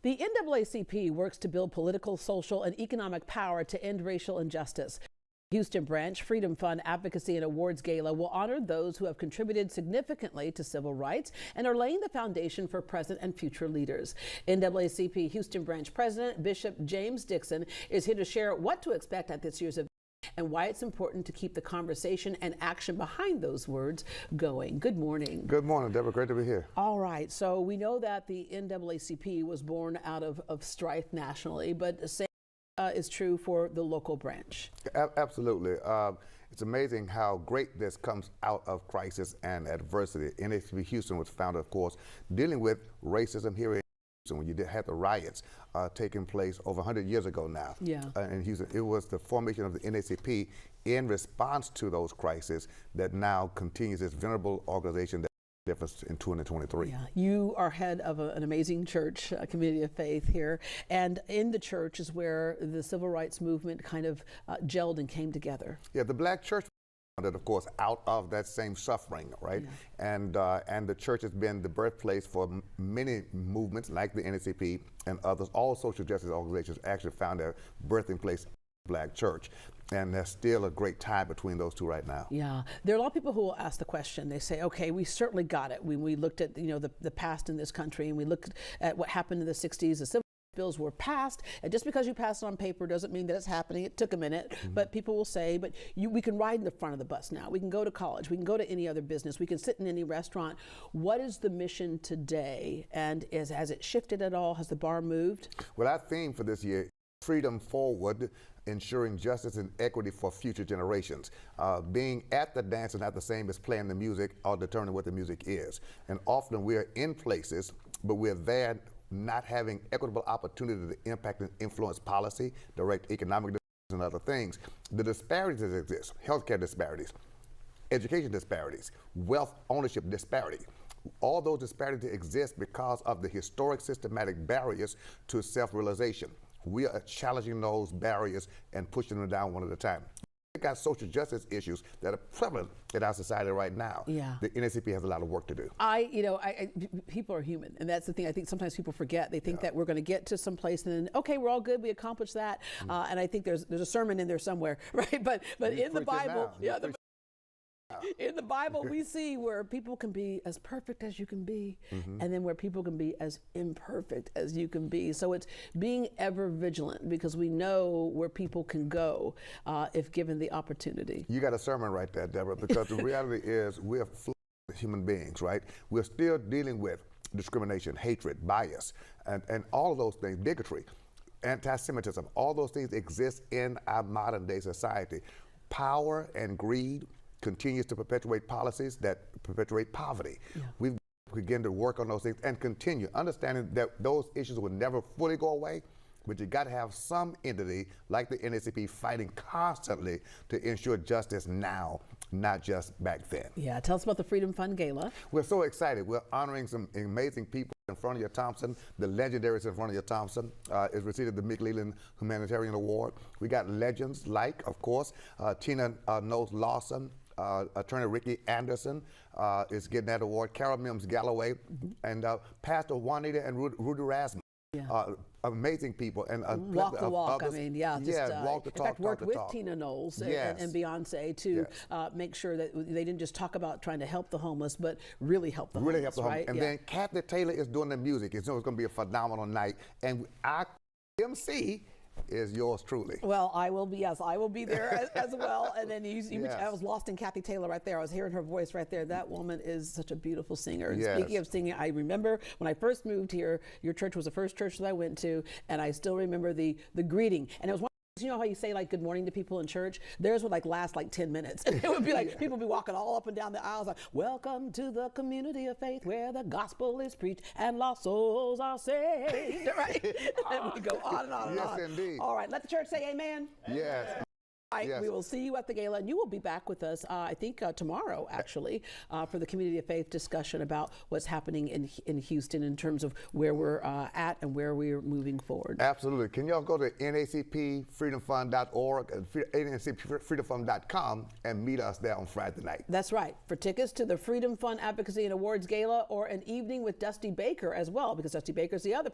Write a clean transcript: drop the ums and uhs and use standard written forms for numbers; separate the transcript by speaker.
Speaker 1: The NAACP works to build political, social, and economic power to end racial injustice. Houston Branch Freedom Fund Advocacy and Awards Gala will honor those who have contributed significantly to civil rights and are laying the foundation for present and future leaders. NAACP Houston Branch President Bishop James Dixon is here to share what to expect at this year's event and why it's important to keep the conversation and action behind those words going. Good morning.
Speaker 2: Good morning, Deborah. Great to be here.
Speaker 1: All right. So we know that the NAACP was born out of strife nationally, but the same is true for the local branch.
Speaker 2: Absolutely. It's amazing how great this comes out of crisis and adversity. NAACP Houston was founded, of course, dealing with racism here in Houston when you had the riots taking place over 100 years ago now.
Speaker 1: Yeah.
Speaker 2: In Houston. It was the formation of the NAACP in response to those crises that now continues this venerable organization that difference in 2023.
Speaker 1: Yeah, you are head of an amazing church, a community of faith here, and in the church is where the civil rights movement kind of gelled and came together.
Speaker 2: Yeah, the Black church, of course, out of that same suffering, right? Yeah. And the church has been the birthplace for many movements like the NAACP and others. All social justice organizations actually found their birthing place in the Black church. And there's still a great tie between those two right now.
Speaker 1: Yeah, there are a lot of people who will ask the question. They say, okay, we certainly got it. When we looked at the past in this country, and we looked at what happened in the 60s, the civil bills were passed, and just because you pass it on paper doesn't mean that it's happening. It took a minute, but people will say, but we can ride in the front of the bus now. We can go to college. We can go to any other business. We can sit in any restaurant. What is the mission today, and has it shifted at all? Has the bar moved?
Speaker 2: Well, our theme for this year, Freedom Forward, ensuring justice and equity for future generations. Being at the dance is not the same as playing the music or determining what the music is. And often we're in places, but we're there not having equitable opportunity to impact and influence policy, direct economic decisions and other things. The disparities that exist, healthcare disparities, education disparities, wealth ownership disparity, all those disparities exist because of the historic systematic barriers to self-realization. We are challenging those barriers and pushing them down one at a time. We've got social justice issues that are prevalent in our society right now.
Speaker 1: Yeah.
Speaker 2: The NAACP has a lot of work to do.
Speaker 1: People are human, and that's the thing I think sometimes people forget. They think that we're going to get to some place and then, okay, we're all good, we accomplished that. And I think there's a sermon in there somewhere, right? But in the Bible, in the Bible, we see where people can be as perfect as you can be, and then where people can be as imperfect as you can be. So it's being ever vigilant, because we know where people can go if given the opportunity.
Speaker 2: You got a sermon right there, Deborah, because the reality is we're flawed human beings, right? We're still dealing with discrimination, hatred, bias, and all of those things, bigotry, anti-Semitism. All those things exist in our modern day society. Power and greed continues to perpetuate policies that perpetuate poverty. Yeah. We've begun to work on those things and continue, understanding that those issues will never fully go away, but you got to have some entity like the NAACP fighting constantly to ensure justice now, not just back then.
Speaker 1: Yeah, tell us about the Freedom Fund Gala.
Speaker 2: We're so excited. We're honoring some amazing people. In front of your Thompson, the legendaries in front of your Thompson is receiving the Mick Leland Humanitarian Award. We got legends like, of course, Tina Knowles Lawson, Attorney Ricky Anderson is getting that award, Carol Mims Galloway, and Pastor Juanita and Rudy Rasmus. Yeah. Amazing people, and
Speaker 1: walk the walk.
Speaker 2: Others.
Speaker 1: I mean, yeah,
Speaker 2: Walk the talk.
Speaker 1: In fact, worked with Tina Knowles and Beyonce to make sure that they didn't just talk about trying to help the homeless, but really help the homeless. Right?
Speaker 2: And then Kathy Taylor is doing the music. It's going to be a phenomenal night, and our MC is yours truly.
Speaker 1: Well, I will be. Yes, I will be there as well. And then I was lost in Kathy Taylor right there. I was hearing her voice right there. That woman is such a beautiful singer. And speaking of singing, I remember when I first moved here, your church was the first church that I went to, and I still remember the greeting. And it was one. You know how you say like good morning to people in church? Theirs would like last like 10 minutes. And it would be like people would be walking all up and down the aisles like, welcome to the community of faith where the gospel is preached and lost souls are saved. Right? And we go on and on and on.
Speaker 2: Yes, indeed.
Speaker 1: All right, let the church say amen.
Speaker 2: Yes.
Speaker 1: Yes. We will see you at the gala, and you will be back with us, I think, tomorrow, actually, for the Community of Faith discussion about what's happening in Houston in terms of where we're at and where we're moving forward.
Speaker 2: Absolutely. Can y'all go to NAACPFreedomFund.org and NAACPFreedomFund.com and meet us there on Friday night?
Speaker 1: That's right. For tickets to the Freedom Fund Advocacy and Awards Gala or an evening with Dusty Baker as well, because Dusty Baker's the other